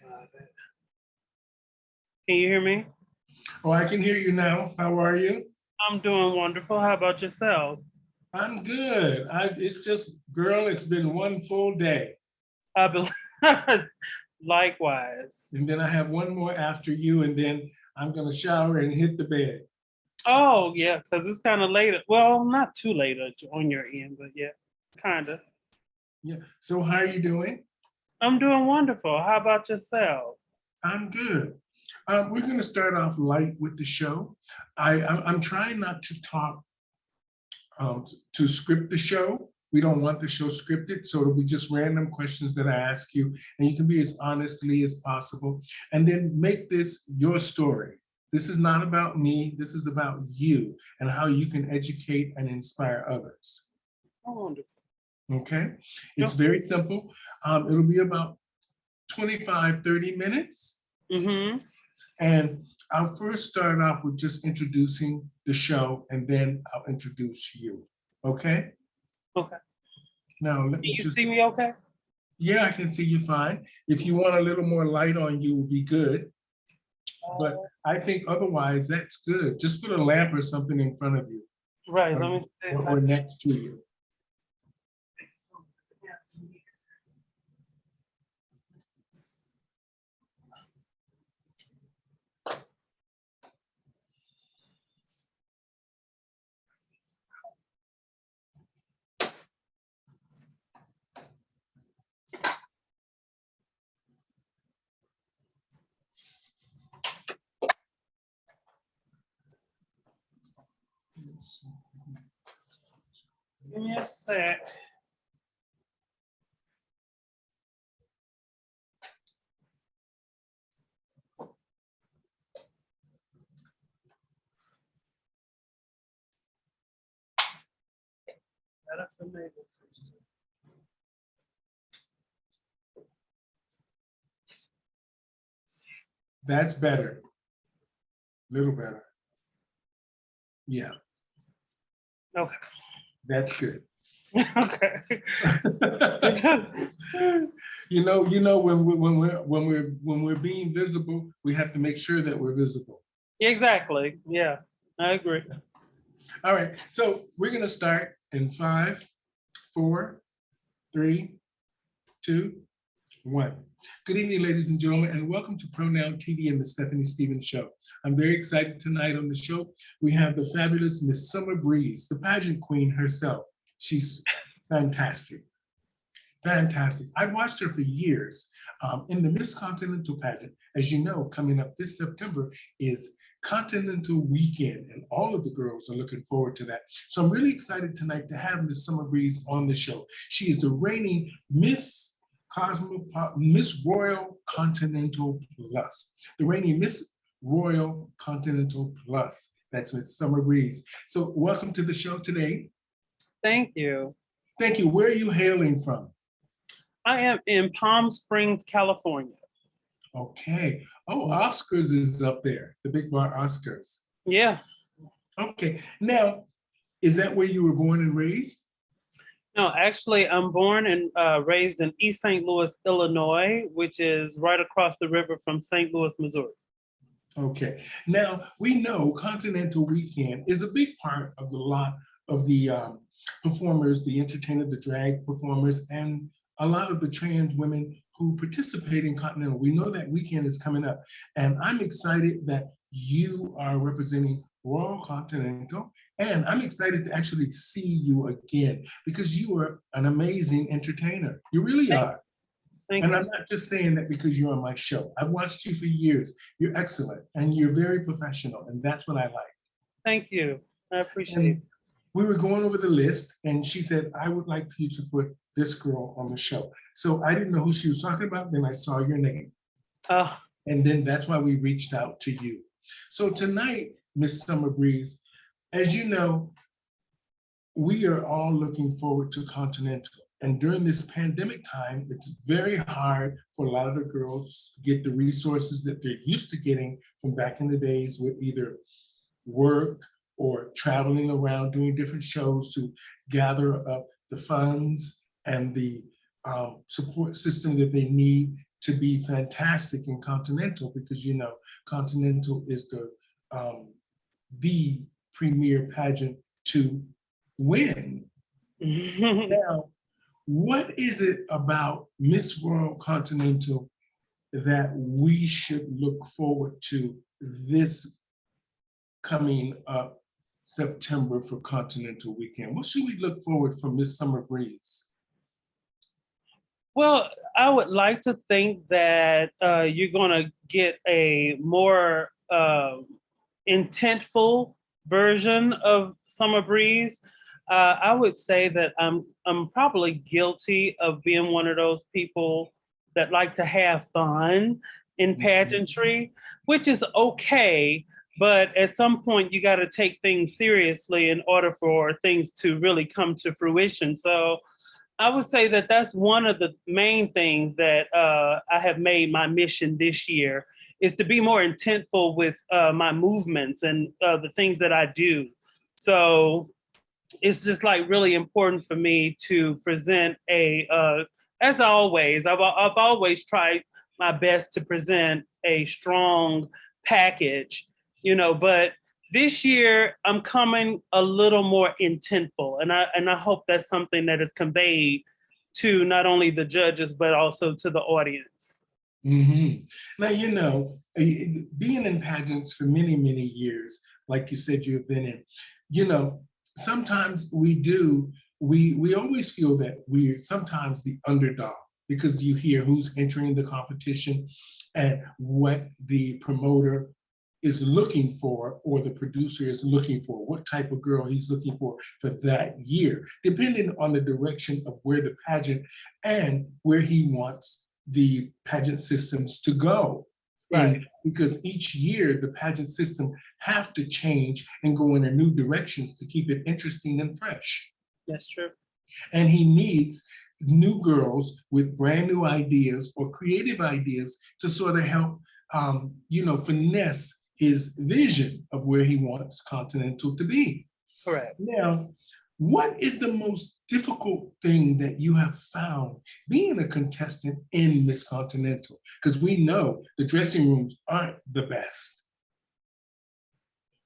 about it. Can you hear me? Oh, I can hear you now. How are you? I'm doing wonderful. How about yourself? I'm good. It's just, girl, it's been one full day. I believe likewise. And then I have one more after you, and then I'm gonna shower and hit the bed. Oh yeah, because it's kind of late. Well, not too late on your end, but yeah, kind of. Yeah. So how are you doing? I'm doing wonderful. How about yourself? I'm good. We're gonna start off light with the show. I'm trying not to talk to script the show. We don't want the show scripted, so it'll be just random questions that I ask you, and you can be as honestly as possible, and then make this your story. This is not about me, this is about you and how you can educate and inspire others. Oh, wonderful. Okay? It's Yep. very simple. It'll be about 25, 30 minutes. Mm-hmm. And I'll first start off with just introducing the show, and then I'll introduce you. Okay? Okay. Now, let Can me you just, see me okay? yeah, I can see you fine. If you want a little more light on you, will be good. But I think otherwise, that's good. Just put a lamp or something in front of you. Right. Let me see. Or next to you. Give me a sec. That's better. Little better. Yeah, Okay. that's good. Okay. When we're being visible, we have to make sure that we're visible. Exactly. Yeah, I agree. All right, so we're gonna start in 5, 4, 3, 2, 1. Good evening, ladies and gentlemen, and welcome to Pronoun TV and the Stephanie Stevens Show. I'm very excited tonight on the show. We have the fabulous Miss Summer Breeze, the pageant queen herself. She's fantastic. Fantastic. I watched her for years in the Miss Continental pageant. As you know, coming up this September is Continental weekend, and all of the girls are looking forward to that. So I'm really excited tonight to have Miss Summer Breeze on the show. She is the reigning Miss Royal Continental Plus, the reigning Miss Royal Continental Plus. That's Miss Summer Breeze. So welcome to the show today. Thank you. Thank you. Where are you hailing from? I am in Palm Springs, California. Okay. Oh, Oscars is up there, the Big Bar Oscars. Yeah. Okay. Now, is that where you were born and raised? No, actually, I'm born and raised in East St. Louis, Illinois, which is right across the river from St. Louis, Missouri. Okay. Now, we know Continental Weekend is a big part of the lot of the performers, the entertainers, the drag performers, and a lot of the trans women who participate in Continental. We know that weekend is coming up, and I'm excited that you are representing Royal Continental, and I'm excited to actually see you again because you are an amazing entertainer. You really are. Thank And you. I'm not just saying that because you're on my show. I've watched you for years. You're excellent, and you're very professional, and that's what I like. Thank you. I appreciate it. And we were going over the list, and she said, I would like for you to put this girl on the show. So I didn't know who she was talking about. Then I saw your name. And then that's why we reached out to you. So tonight, Miss Summer Breeze, as you know, we are all looking forward to Continental. And during this pandemic time, it's very hard for a lot of the girls to get the resources that they're used to getting from back in the days with either work or traveling around doing different shows to gather up the funds and the support system that they need to be fantastic in Continental because you know Continental is the premier pageant to win. Now, what is it about Miss World Continental that we should look forward to this coming up September for Continental Weekend? What should we look forward from Miss Summer Breeze? Well, I would like to think that you're going to get a more intentful version of Summer Breeze. I would say that I'm probably guilty of being one of those people that like to have fun in pageantry, which is okay. But at some point, you got to take things seriously in order for things to really come to fruition. So I would say that that's one of the main things that I have made my mission this year is to be more intentful with my movements and the things that I do. So it's just like really important for me to present as always, I've always tried my best to present a strong package, but this year I'm coming a little more intentful, and I hope that's something that is conveyed to not only the judges but also to the audience. Mm-hmm. Now, being in pageants for many, many years, like you said you've been in, sometimes we always feel that we're sometimes the underdog because you hear who's entering the competition and what the promoter is looking for or the producer is looking for, what type of girl he's looking for that year, depending on the direction of where the pageant and where he wants the pageant systems to go. Right. And because each year the pageant system have to change and go in new directions to keep it interesting and fresh. That's true. And he needs new girls with brand new ideas or creative ideas to sort of help, finesse his vision of where he wants Continental to be. Correct. Now, what is the most difficult thing that you have found being a contestant in Miss Continental? Because we know the dressing rooms aren't the best.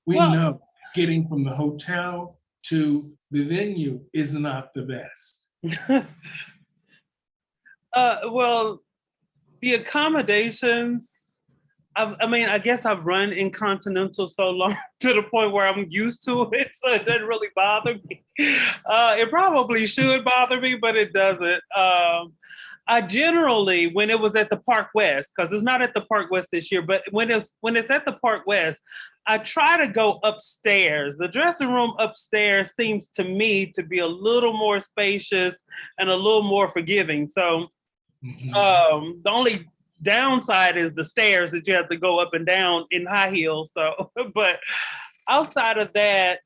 We know getting from the hotel to the venue is not the best. Well, the accommodations, I guess I've run in Continental so long to the point where I'm used to it, so it doesn't really bother me. It probably should bother me, but it doesn't. I generally, when it was at the Park West, because it's not at the Park West this year, but when it's at the Park West, I try to go upstairs. The dressing room upstairs seems to me to be a little more spacious and a little more forgiving. So the only downside is the stairs that you have to go up and down in high heels. So, but outside of that,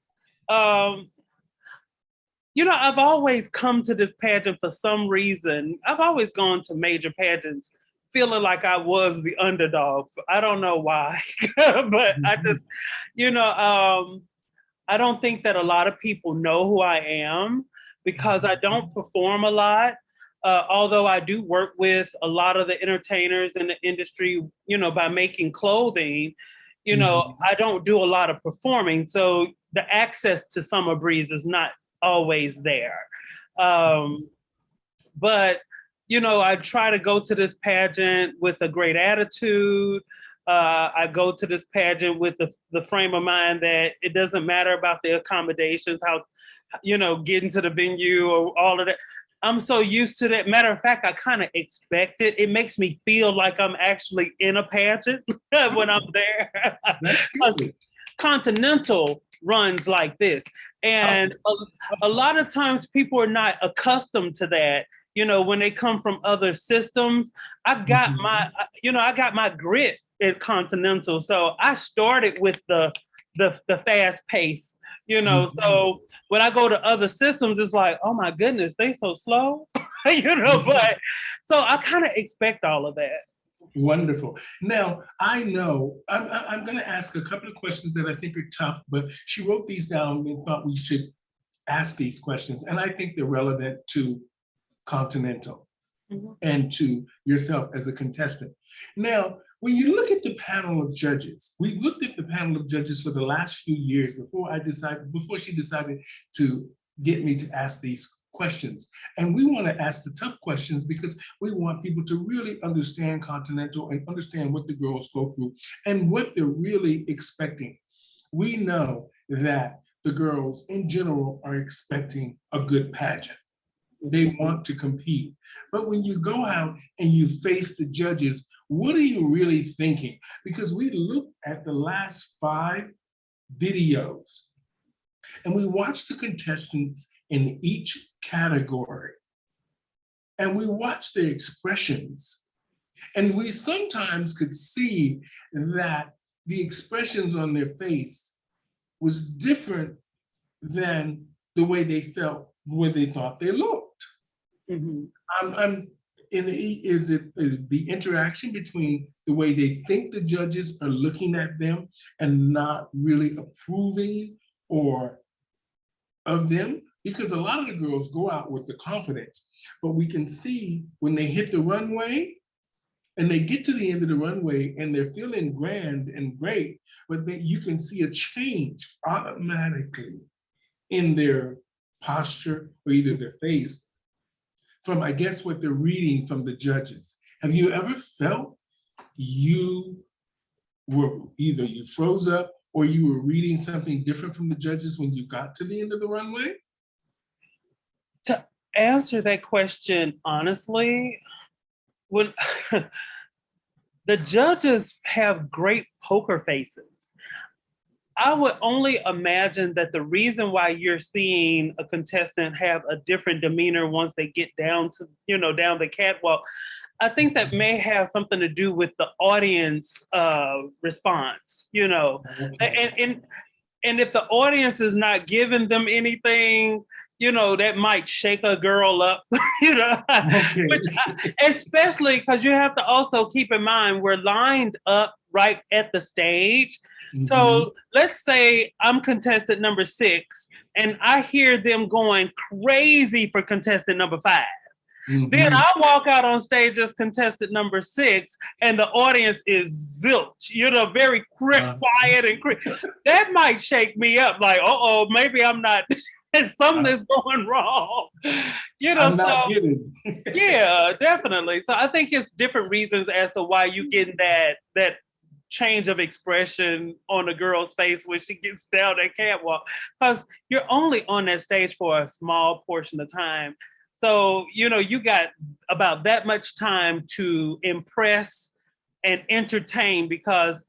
I've always come to this pageant for some reason. I've always gone to major pageants feeling like I was the underdog. I don't know why, but I just, I don't think that a lot of people know who I am because I don't perform a lot. Although I do work with a lot of the entertainers in the industry, by making clothing, I don't do a lot of performing. So the access to Summer Breeze is not always there. But, I try to go to this pageant with a great attitude. I go to this pageant with the frame of mind that it doesn't matter about the accommodations, how, getting to the venue or all of that. I'm so used to that. Matter of fact, I kind of expect it. It makes me feel like I'm actually in a pageant when I'm there. Continental runs like this. And a lot of times people are not accustomed to that. When they come from other systems, I got my grit at Continental. So I started with the fast pace, so when I go to other systems, it's like, oh my goodness, they so slow, but so I kind of expect all of that. Wonderful. Now, I know I'm going to ask a couple of questions that I think are tough, but she wrote these down and thought we should ask these questions. And I think they're relevant to Continental. Mhm. and to yourself as a contestant. Now, when you look at the panel of judges, we looked at the panel of judges for the last few years before she decided to get me to ask these questions. And we want to ask the tough questions because we want people to really understand Continental and understand what the girls go through and what they're really expecting. We know that the girls in general are expecting a good pageant. They want to compete. But when you go out and you face the judges, what are you really thinking? Because we looked at the last 5 videos and we watched the contestants in each category and we watched their expressions. And we sometimes could see that the expressions on their face was different than the way they felt when they thought they looked. Mhm. I'm is it the interaction between the way they think the judges are looking at them and not really approving or of them? Because a lot of the girls go out with the confidence, but we can see when they hit the runway and they get to the end of the runway and they're feeling grand and great, but then you can see a change automatically in their posture or either their face from, I guess, what they're reading from the judges. Have you ever felt you were either you froze up or you were reading something different from the judges when you got to the end of the runway? To answer that question honestly, when the judges have great poker faces, I would only imagine that the reason why you're seeing a contestant have a different demeanor once they get down to, down the catwalk, I think that may have something to do with the audience response, Okay. and if the audience is not giving them anything, that might shake a girl up, Okay. which especially because you have to also keep in mind we're lined up right at the stage. Mhm. So let's say I'm contestant number 6 and I hear them going crazy for contestant number 5. Then Mhm. I walk out on stage as contestant number 6, and the audience is zilch, very quiet and that might shake me up. Like, oh, maybe I'm not. Something is going wrong. I'm not So kidding. yeah, definitely. So I think it's different reasons as to why you get that change of expression on a girl's face when she gets down that catwalk, because you're only on that stage for a small portion of time. So, you got about that much time to impress and entertain, because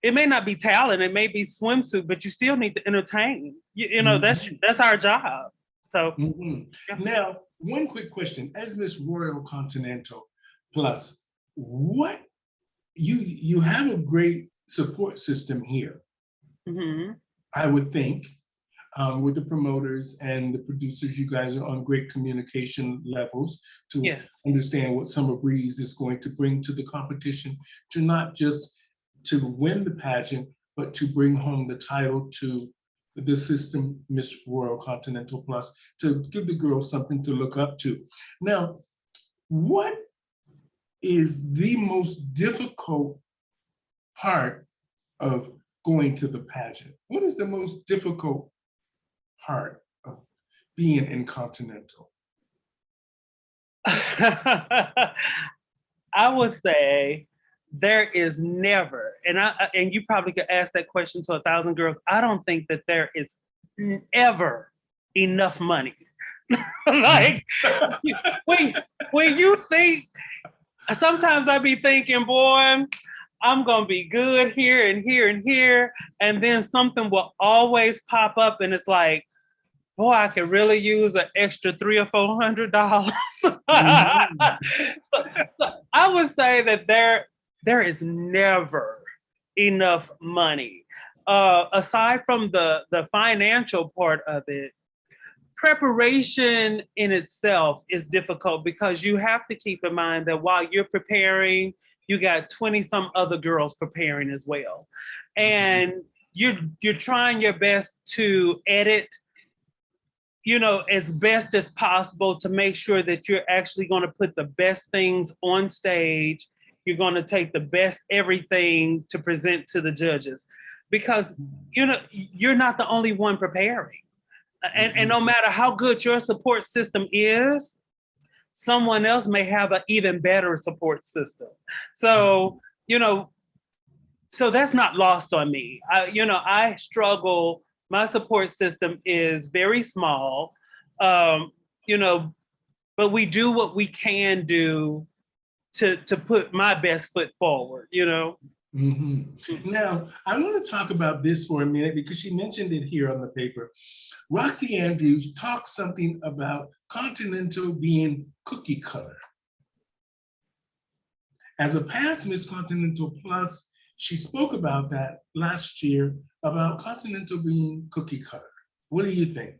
it may not be talent, it may be swimsuit, but you still need to entertain. Mhm. That's our job. So, Mhm. yeah. Now, one quick question. As Miss Royal Continental Plus, what you have a great support system here, Mhm. I would think, with the promoters and the producers. You guys are on great communication levels to Yes. understand what Summer Breeze is going to bring to the competition, to not just to win the pageant, but to bring home the title to the system, Miss Royal Continental Plus, to give the girls something to look up to. Now, what is the most difficult part of going to the pageant? What is the most difficult part of being in Continental? I would say there is never, and you probably could ask that question to 1,000 girls. I don't think that there is ever enough money. Like when when you think, sometimes I be thinking, boy, I'm gonna be good here and here and here, and then something will always pop up, and it's like, boy, I could really use an extra $300 or $400. so, Mhm. so I would say that there is never enough money. Aside from the financial part of it, preparation in itself is difficult, because you have to keep in mind that while you're preparing, you got 20 some other girls preparing as well. And you're trying your best to edit as best as possible to make sure that you're actually going to put the best things on stage. You're going to take the best everything to present to the judges, because you're not the only one preparing. And no matter how good your support system is, someone else may have an even better support system. So, so that's not lost on me. I struggle. My support system is very small, um, you know, but we do what we can do to put my best foot forward. Now, I want to talk about this for a minute because she mentioned it here on the paper. Roxy Andrews talked something about Continental being cookie cutter. As a past Miss Continental Plus, she spoke about that last year, about Continental being cookie cutter. What do you think?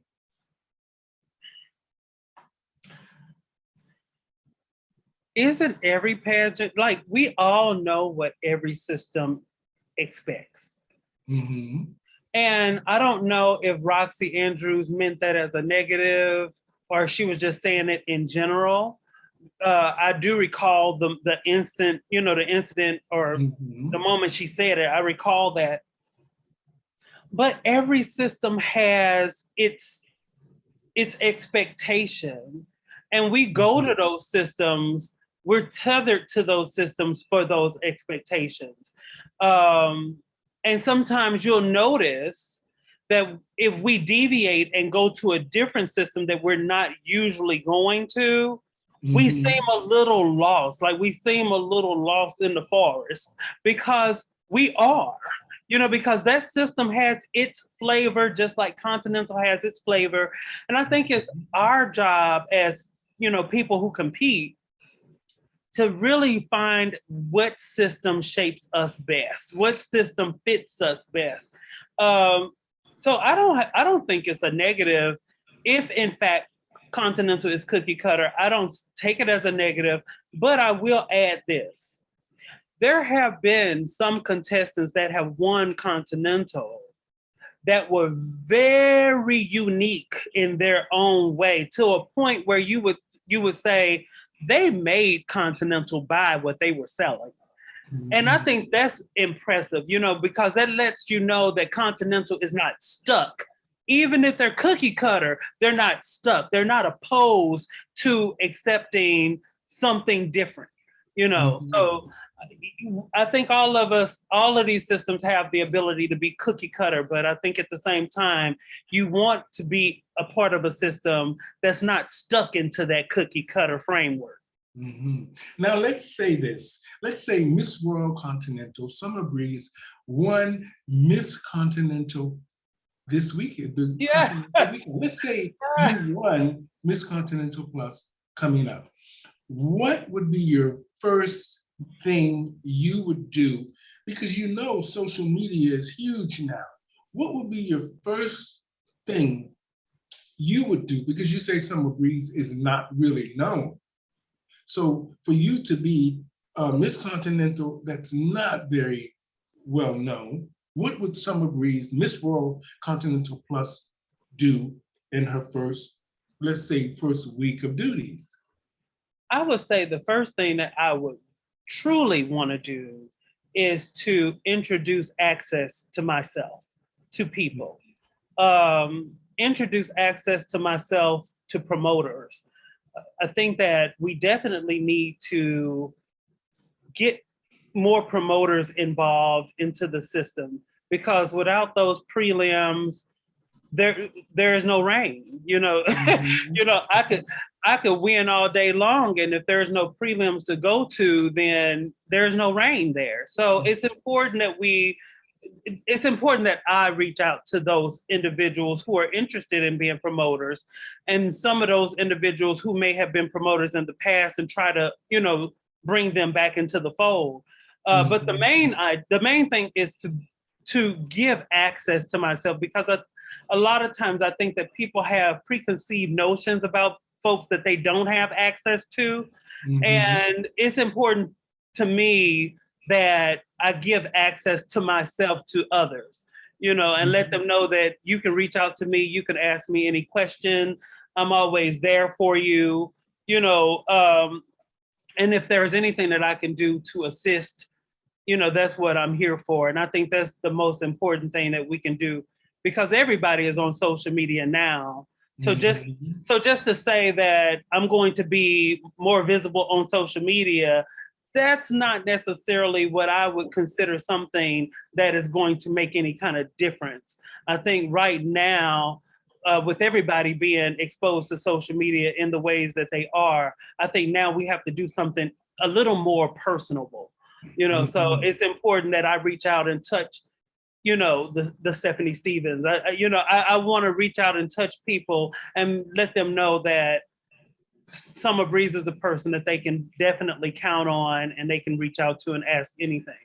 Isn't every pageant, like, we all know what every system expects? And I don't know if Roxy Andrews meant that as a negative or she was just saying it in general. I do recall the instant, the incident or the moment she said it. I recall that. But every system has its expectation, and we go to those systems. We're tethered to those systems for those expectations. And sometimes you'll notice that if we deviate and go to a different system that we're not usually going to, we seem a little lost, like we seem a little lost in the forest, because we are, because that system has its flavor, just like Continental has its flavor. And I think it's our job as, people who compete to really find what system shapes us best, what system fits us best. So I don't think it's a negative if, in fact, Continental is cookie cutter. I don't take it as a negative, but I will add this. There have been some contestants that have won Continental that were very unique in their own way, to a point where you would say they made Continental buy what they were selling. And I think that's impressive, because that lets you know that Continental is not stuck. Even if they're cookie cutter, they're not stuck. They're not opposed to accepting something different, So I think all of these systems have the ability to be cookie cutter, but I think at the same time, you want to be a part of a system that's not stuck into that cookie cutter framework. Now, let's say this. Let's say Miss World Continental, Summer Breeze, won Miss Continental this weekend. Let's say you won Miss Continental Plus coming up. What would be your first thing you would do? Because social media is huge now. What would be your first thing you would do? Because you say Summer Breeze is not really known. So for you to be Miss Continental that's not very well known, what would Summer Breeze, Miss World Continental Plus, do in her first week of duties? I would say the first thing that I would truly want to do is to introduce access to myself to people, introduce access to myself to promoters. I think that we definitely need to get more promoters involved into the system, because without those prelims, there is no rain. I could win all day long, and if there's no prelims to go to, then there's no rain there. So it's important that I reach out to those individuals who are interested in being promoters, and some of those individuals who may have been promoters in the past, and try to, bring them back into the fold. But the main thing is to give access to myself, because a lot of times I think that people have preconceived notions about folks that they don't have access to. And it's important to me that I give access to myself to others. and let them know that you can reach out to me. You can ask me any question. I'm always there for you, and if there's anything that I can do to assist, that's what I'm here for. And I think that's the most important thing that we can do, because everybody is on social media now. So just to say that I'm going to be more visible on social media, that's not necessarily what I would consider something that is going to make any kind of difference. I think right now, with everybody being exposed to social media in the ways that they are, I think now we have to do something a little more personable. So it's important that I reach out and touch, the Stephanie Stevens. I want to reach out and touch people and let them know that Summer Breeze is a person that they can definitely count on, and they can reach out to and ask anything.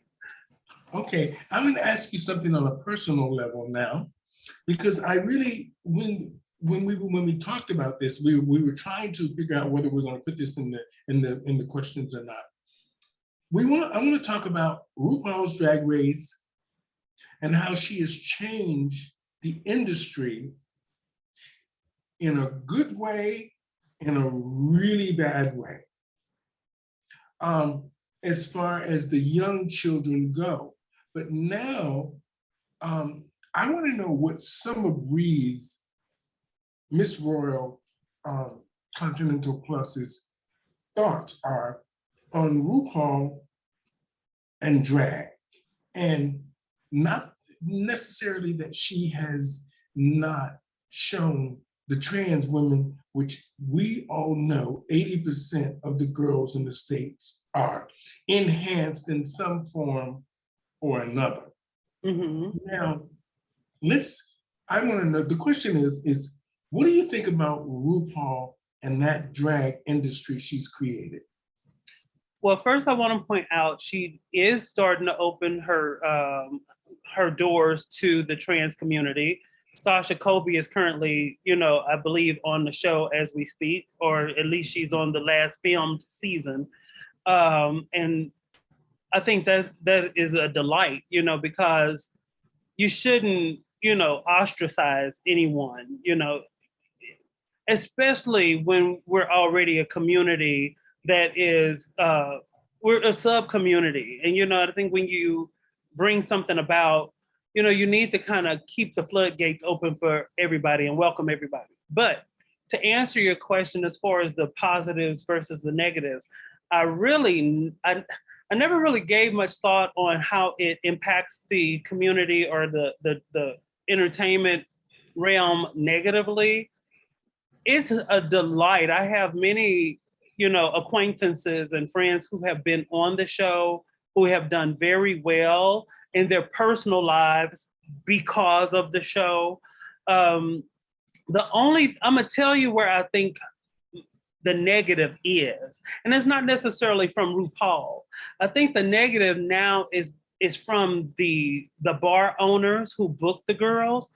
Okay, I'm going to ask you something on a personal level now, because I really, when we talked about this, we were trying to figure out whether we're going to put this in the questions or not. I want to talk about RuPaul's Drag Race and how she has changed the industry in a good way, in a really bad way. As far as the young children go. But now, I want to know what Summer Breeze, Miss Royal, Continental Plus's thoughts are on RuPaul and drag. And not necessarily that she has not shown the trans women, which we all know 80% of the girls in the States are enhanced in some form or another. Now, I want to know, the question is, what do you think about RuPaul and that drag industry she's created? Well, first I want to point out she is starting to open her doors to the trans community. Sasha Colby is currently, I believe, on the show as we speak, or at least she's on the last filmed season. And I think that is a delight, because you shouldn't, ostracize anyone, especially when we're already a community that is, we're a sub community. And, I think when you bring something about, you need to kind of keep the floodgates open for everybody and welcome everybody. But to answer your question, as far as the positives versus the negatives, I never really gave much thought on how it impacts the community or the entertainment realm negatively. It's a delight. I have many, acquaintances and friends who have been on the show, who have done very well in their personal lives because of the show. I'm gonna tell you where I think the negative is, and it's not necessarily from RuPaul. I think the negative now is from the bar owners who book the girls,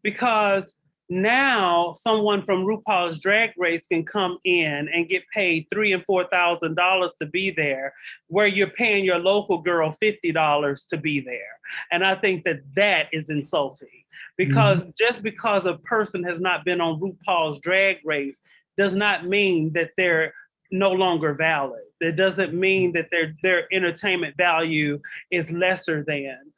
because now someone from RuPaul's Drag Race can come in and get paid $3,000 and $4,000 to be there, where you're paying your local girl $50 to be there. And I think that is insulting, because just because a person has not been on RuPaul's Drag Race does not mean that they're no longer valid. It doesn't mean that their entertainment value is lesser than.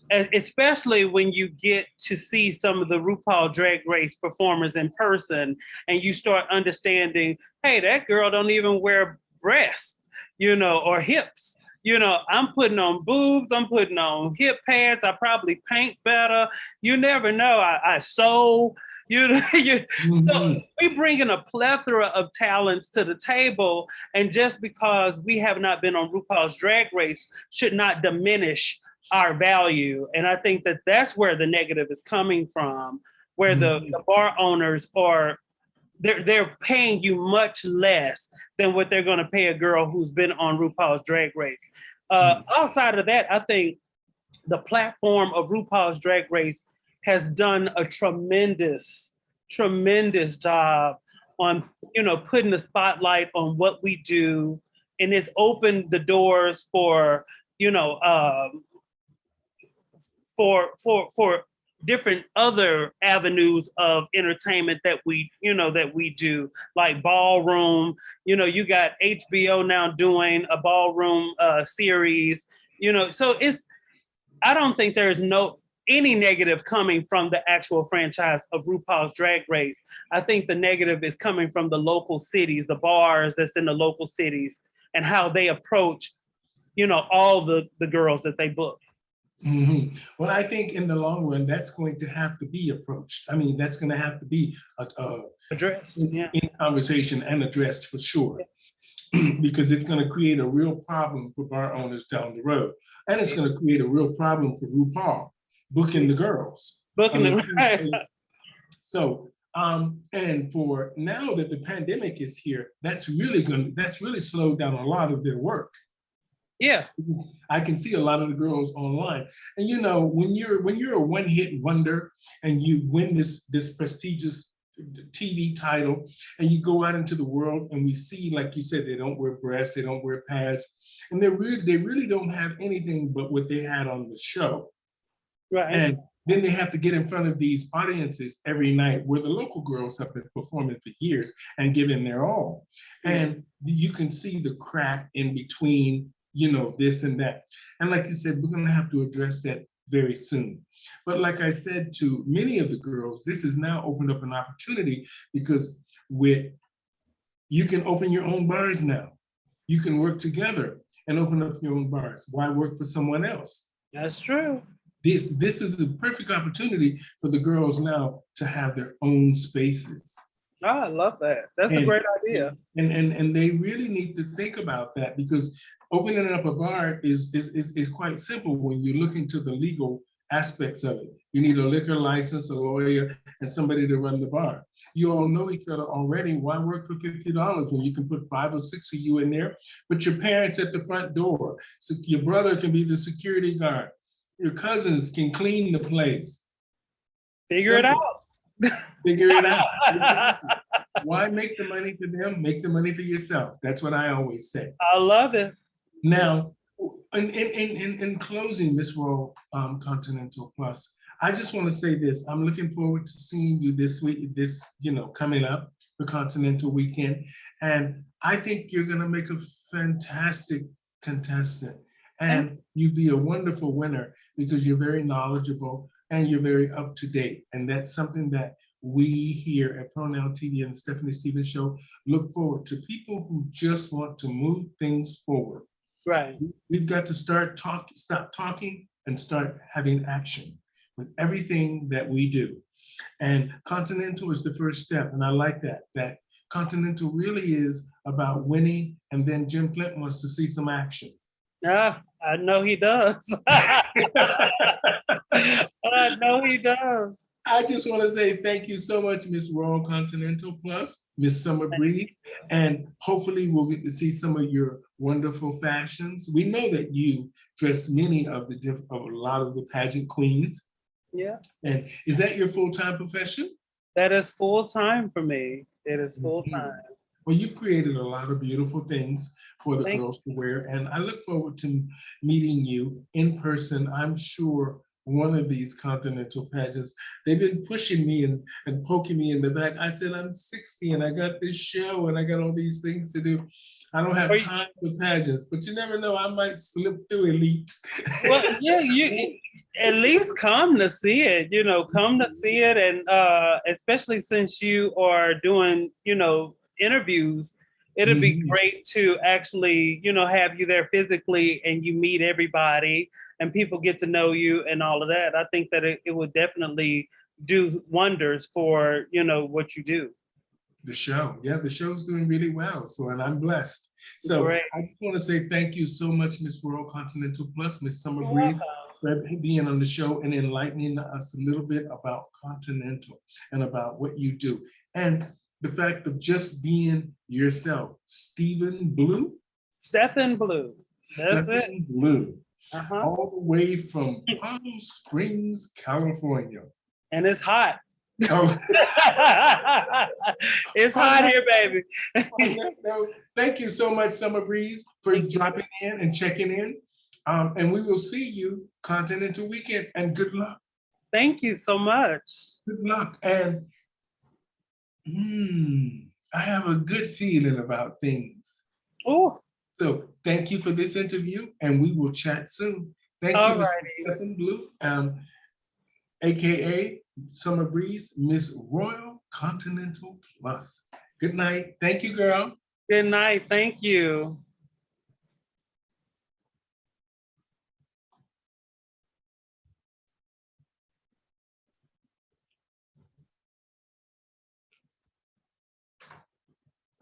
Especially when you get to see some of the RuPaul Drag Race performers in person, and you start understanding, hey, that girl don't even wear breasts, or hips. I'm putting on boobs, I'm putting on hip pads, I probably paint better. You never know, I sew. So we bring in a plethora of talents to the table, and just because we have not been on RuPaul's Drag Race should not diminish our value. And I think that that's where the negative is coming from, where the bar owners they're paying you much less than what they're going to pay a girl who's been on RuPaul's Drag Race. Outside of that, I think the platform of RuPaul's Drag Race has done a tremendous job on, putting the spotlight on what we do, and it's opened the doors for, for different other avenues of entertainment that we do, like ballroom. You got HBO now doing a ballroom series. So I don't think there's any negative coming from the actual franchise of RuPaul's Drag Race. I think the negative is coming from the local cities, the bars that's in the local cities, and how they approach, all the girls that they book. Well, I think in the long run, that's going to have to be approached. I mean, that's going to have to be Addressed, yeah. in conversation and addressed for sure, because it's going to create a real problem for bar owners down the road. And it's going to create a real problem for RuPaul booking the girls. Booking them, right. So, and for now that the pandemic is here, that's really slowed down a lot of their work. Yeah. I can see a lot of the girls online. And when you're a one-hit wonder and you win this prestigious TV title and you go out into the world and we see, like you said, they don't wear breasts, they don't wear pads, and they really don't have anything but what they had on the show. Right. And then they have to get in front of these audiences every night where the local girls have been performing for years and giving their all. And you can see the crack in between, this and that. And like you said, we're going to have to address that very soon. But like I said to many of the girls, this has now opened up an opportunity because you can open your own bars now. You can work together and open up your own bars. Why work for someone else? That's true. This is a perfect opportunity for the girls now to have their own spaces. Oh, I love that. That's a great idea. And they really need to think about that, because opening up a bar is quite simple when you look into the legal aspects of it. You need a liquor license, a lawyer, and somebody to run the bar. You all know each other already. Why work for $50 when you can put 5 or 6 of you in there? Put your parents at the front door. So your brother can be the security guard. Your cousins can clean the place. Figure it out. Figure it out. Why make the money for them? Make the money for yourself. That's what I always say. I love it. Now, in closing, Miss Royal Continental Plus, I just want to say this. I'm looking forward to seeing you this week, coming up for Continental Weekend. And I think you're going to make a fantastic contestant. And you'd be a wonderful winner because you're very knowledgeable and you're very up to date. And that's something that we here at Pronoun TV and the Stephanie Stevens Show look forward to, people who just want to move things forward. Right. We've got to stop talking and start having action with everything that we do. And Continental is the first step. And I like that Continental really is about winning. And then Jim Clinton wants to see some action. Yeah, I know he does. I know he does. I just want to say thank you so much, Miss Royal Continental Plus, Miss Summer Breeze, and hopefully we'll get to see some of your wonderful fashions. We know that you dress many of a lot of the pageant queens. Yeah. And is that your full-time profession? That is full-time for me. It is full-time. Well, you've created a lot of beautiful things for the girls to wear, and I look forward to meeting you in person. I'm sure one of these Continental pageants. They've been pushing me and poking me in the back. I said, I'm 60 and I got this show and I got all these things to do. I don't have time for pageants, but you never know, I might slip through Elite. Well, yeah, you at least come to see it, come to see it. And especially since you are doing, interviews, it'd be great to actually, have you there physically and you meet everybody and people get to know you and all of that. I think that it would definitely do wonders for, what you do. The show. Yeah, the show's doing really well. So, and I'm blessed. So Great. I just want to say thank you so much, Miss Royal Continental Plus, Miss Summer Breeze, for being on the show and enlightening us a little bit about Continental and about what you do. And the fact of just being yourself. Stephen Blue? Stephen Blue. That's Stephen it. Blue. All the way from Palm Springs, California. And it's hot. Oh. It's hot here, baby. Thank you so much, Summer Breeze, for dropping in and checking in. And we will see you Continental Weekend, and good luck. Thank you so much. Good luck. And I have a good feeling about things. Oh, So thank you for this interview, and we will chat soon. Thank you, all Mr. righty. Stephen Blue, AKA Summer Breeze, Miss Royal Continental Plus. Good night. Thank you, girl. Good night. Thank you.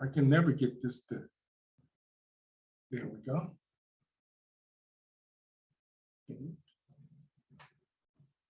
I can never get this to, there we go. Okay.